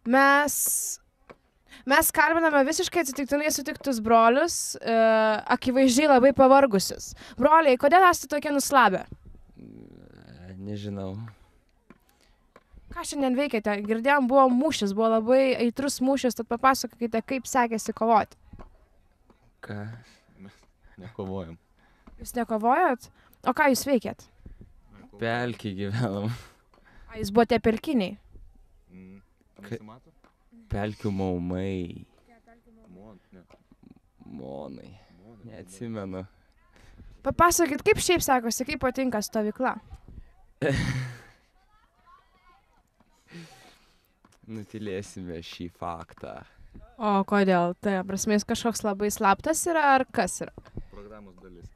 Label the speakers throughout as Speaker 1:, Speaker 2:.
Speaker 1: Mes kalbiname visiškai atsitiktinai sutiktus brolius, akivaizdžiai labai pavargusius. Broliai, kodėl esate tokie nuslabę?
Speaker 2: Nežinau.
Speaker 1: Ką šiandien veikėte? Girdėjom, buvo mūšis, buvo labai aitrus mūšis, tad papasakokite, kaip sekėsi kovoti.
Speaker 2: Ką?
Speaker 3: Nekovojam.
Speaker 1: Jūs nekovojot? O ką jūs veikėt?
Speaker 2: Pelkį gyvenam.
Speaker 1: A, jūs buvote pelkiniai?
Speaker 3: Nesimato?
Speaker 2: Pelkių maumai. Monai. Neatsimenu.
Speaker 1: Papasakokit, kaip šiaip sekosi, kaip patinka stovykla?
Speaker 2: Nutylėsime šį faktą.
Speaker 1: O kodėl? Tai prasme, jis kažkoks labai slaptas yra, ar kas yra?
Speaker 3: Programos dalis.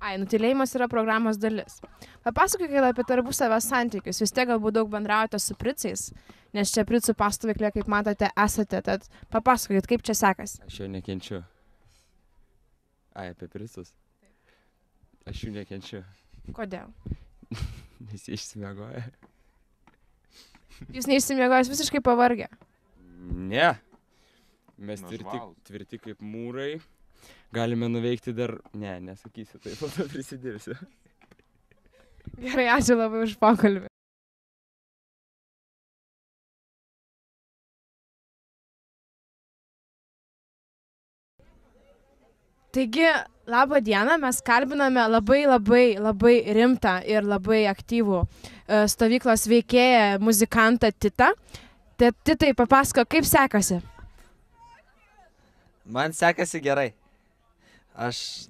Speaker 1: Ai, nutylėjimas yra programos dalis. Papasakokite apie tarpusavio santykius. Vis tiek galbūt daug bendraujate su pricais, nes čia pricų pastovyklė, kaip matote, esate. Tad papasakokit, kaip čia sekasi.
Speaker 2: Aš jo nekenčiu. Ai, apie pricus? Aš jų nekenčiu.
Speaker 1: Kodėl?
Speaker 2: Nes jie išsimiegoja.
Speaker 1: Jūs neišsimiegojęs, visiškai pavargę.
Speaker 2: Ne. Mes tvirti kaip mūrai. Galime nuveikti dar... Ne, nesakysiu, tai po to prisidirbsiu.
Speaker 1: Gerai, ačiū labai už pokalbį. Taigi, labą dieną, mes kalbiname labai rimtą ir labai aktyvų stovyklos veikėją, muzikantą Titą. Titai, papasako, kaip sekasi?
Speaker 4: Man sekasi gerai. Aš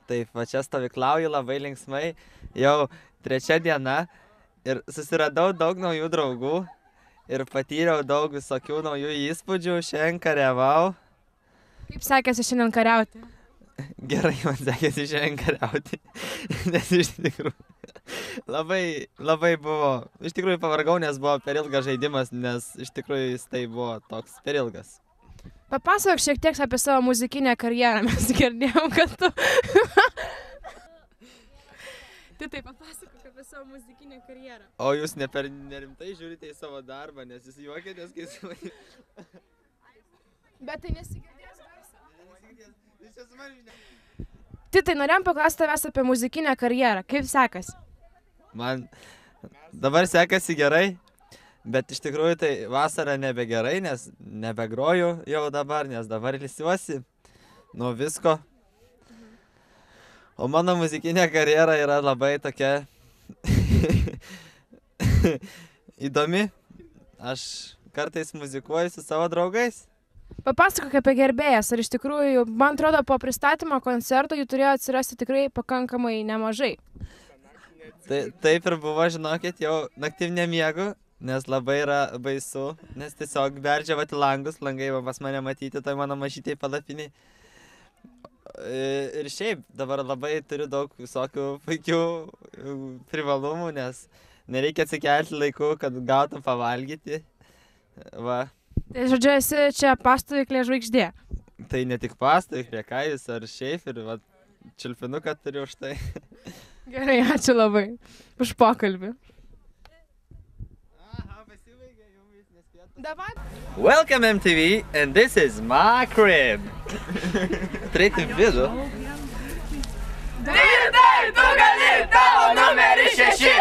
Speaker 4: taip čia stovyklauju labai linksmai, jau 3 diena ir susiradau daug naujų draugų ir patyriau daug visokių naujų įspūdžių, šiandien kariavau.
Speaker 1: Kaip sekėsi šiandien kariauti?
Speaker 4: Gerai man sekėsi šiandien kariauti, nes iš tikrųjų labai buvo, iš tikrųjų pavargau, nes buvo per ilgas žaidimas, nes iš tikrųjų jis tai buvo toks per ilgas.
Speaker 1: Papasakok šiek tiek apie savo muzikinę karjerą, mes girdėjom, kad tu... Tai papasakok apie savo muzikinę karjerą.
Speaker 4: O jūs nerimtai žiūrite į savo darbą, nes jūs juokėtės, kai su manimi.
Speaker 1: Bet tai nesigirdės garsą. Tai norėjom paklausti tavęs apie muzikinę karjerą. Kaip sekasi?
Speaker 4: Man dabar sekasi gerai. Bet iš tikrųjų tai vasara nebegerai, nes nebegroju jau dabar, nes dabar ilsiuosi nuo visko. O mano muzikinė karjera yra labai tokia įdomi. Aš kartais muzikuoju su savo draugais.
Speaker 1: Papasakok apie gerbėjas, ar iš tikrųjų, man atrodo, po pristatymo koncerto jų turėjo atsirasti tikrai pakankamai nemažai.
Speaker 4: Taip ir buvo, žinokit, jau naktim nemiegu. Nes labai yra baisu, nes tiesiog beržia vat į langus, langai pas mane matyti, tai mano mažytėj palapiniai. Ir šiaip dabar labai turiu daug visokių puikių privalumų, nes nereikia atsikelti laiku, kad gautum pavalgyti. Va.
Speaker 1: Tai žodžiu, esi čia pastovyklė žvaigždė.
Speaker 4: Tai ne tik pastovyklė, ką jūs ar šiaip ir va, čiulpinuką turiu už tai.
Speaker 1: Gerai, ačiū labai už pokalbį.
Speaker 4: Welcome MTV, and this is my crib. Turėti vidų.
Speaker 5: Titai, tu gali tavo numerį 6.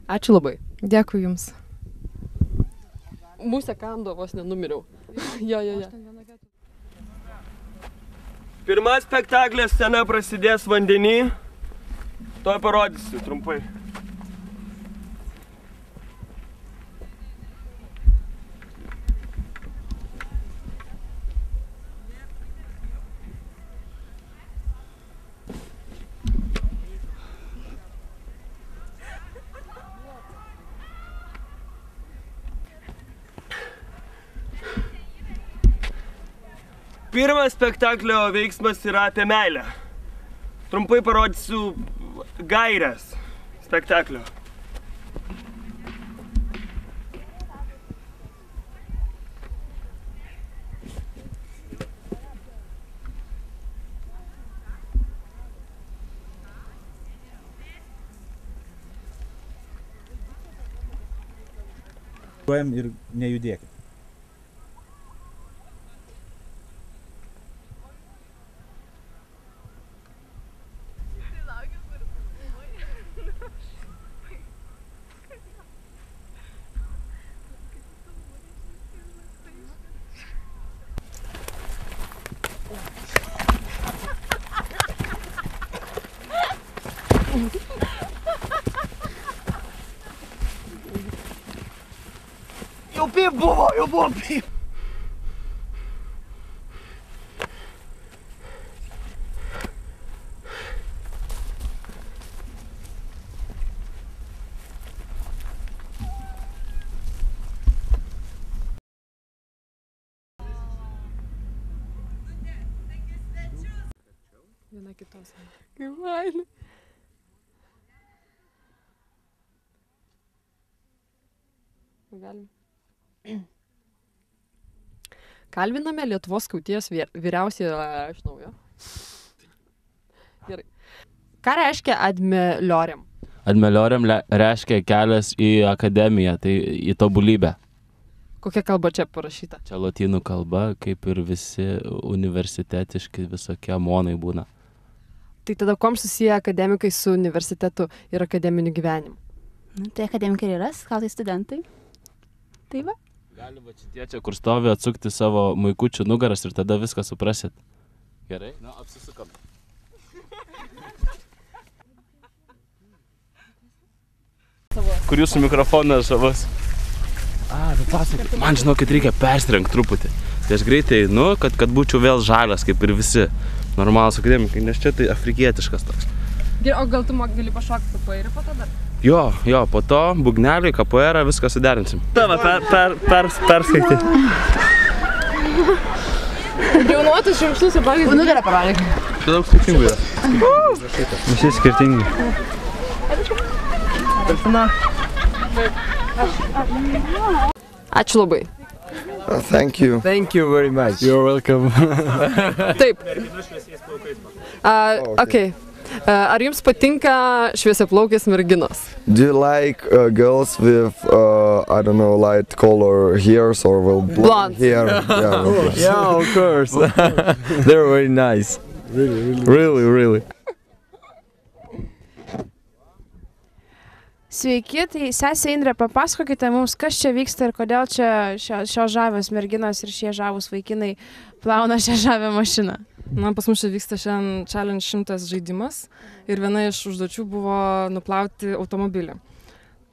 Speaker 6: Ačiū labai.
Speaker 1: Dėkui jums.
Speaker 6: Musę kando, vos nenumiriau. Jo.
Speaker 7: Pirma spektaklio scena prasidės vandenį. Tuoj parodysiu trumpai. Pirmas spektaklio veiksmas yra apie meilę. Trumpai parodysiu gaires spektaklio.
Speaker 8: Ir nejudėkit.
Speaker 5: Jau buvo pip.
Speaker 6: Viena kitos. Kaip fainai. Galim. Kalbiname Lietuvos skautijos vyriausiąją, aš naujo. Gerai. Ką reiškia ad meliorem?
Speaker 9: Ad meliorem reiškia kelias į akademiją, tai į tobulybę.
Speaker 6: Kokia kalba čia parašyta?
Speaker 9: Čia lotynų kalba, kaip ir visi universitetiški visokie monai būna.
Speaker 6: Tai tada kuom susiję akademikai su universitetu ir akademiniu gyvenimu?
Speaker 10: Tai akademikai yra, skautai studentai. Tai va.
Speaker 9: Gali va šitie čia, kur stovi, atsukti savo maikučių nugaras ir tada viską suprasit. Gerai? Na, apsisukam. Kur jūsų mikrofonas žavas? Pasakyk. Man žinokit, reikia persirengti truputį. Tai aš greitai einu, kad būčiau vėl žalias, kaip ir visi normalūs akademikai, nes čia tai afrikietiškas toks.
Speaker 6: Gerai, o gal tu gali pašokti kapoeirą po to dar?
Speaker 9: Jo, po to būgneliai, kapoeirą, viską suderinsim.
Speaker 7: Tava, perskaitė.
Speaker 6: Jaunuotus šiukštus ir pavyzdį.
Speaker 10: Nugarą parodyk.
Speaker 3: Čia daug skirtingų yra. Visi skirtingi.
Speaker 6: Ačiū labai.
Speaker 5: Thank you.
Speaker 3: Thank you very much. You're welcome.
Speaker 6: Taip. Okay. Ar jums patinka šviesiaplaukės merginos?
Speaker 5: Do you like girls with, I don't know, light color hairs or blonde hair?
Speaker 3: Yeah, of course. They're very nice. Really.
Speaker 1: Sveiki, tai sesė Indrė, papasakokite mums, kas čia vyksta ir kodėl čia šios žavios merginos ir šie žavūs vaikinai plauna šią žavę mašiną.
Speaker 6: Na, pas mus čia vyksta šiandien Challenge 100 žaidimas ir viena iš užduočių buvo nuplauti automobilį.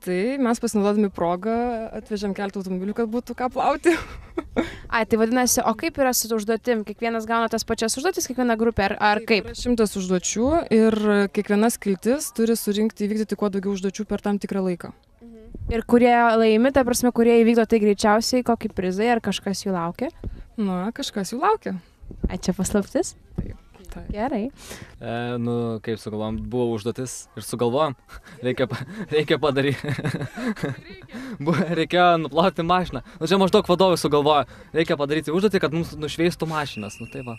Speaker 6: Tai mes pasinaudodami progą atvežėm keletą automobilių, kad būtų ką plauti.
Speaker 1: Tai vadinasi, o kaip yra su užduotim? Kiekvienas gauna tas pačias užduotis, kiekviena grupė, ar kaip?
Speaker 6: 100 užduočių ir kiekviena skiltis turi surinkti, įvykdyti kuo daugiau užduočių per tam tikrą laiką.
Speaker 1: Ir kurie laimi, ta prasme, kurie įvykdo tai greičiausiai, kokį prizai, ar kažkas jų laukia?
Speaker 6: Na, kažkas jų laukia.
Speaker 1: Čia paslaptis?
Speaker 6: Taip.
Speaker 1: Gerai.
Speaker 11: Kaip sugalvojom, buvo užduotis ir sugalvojom, reikia padaryti. Reikėjo nuplauti mašiną. Čia maždaug vadovai sugalvojo, reikia padaryti užduotį, kad mums nušveistų mašinas. Tai va.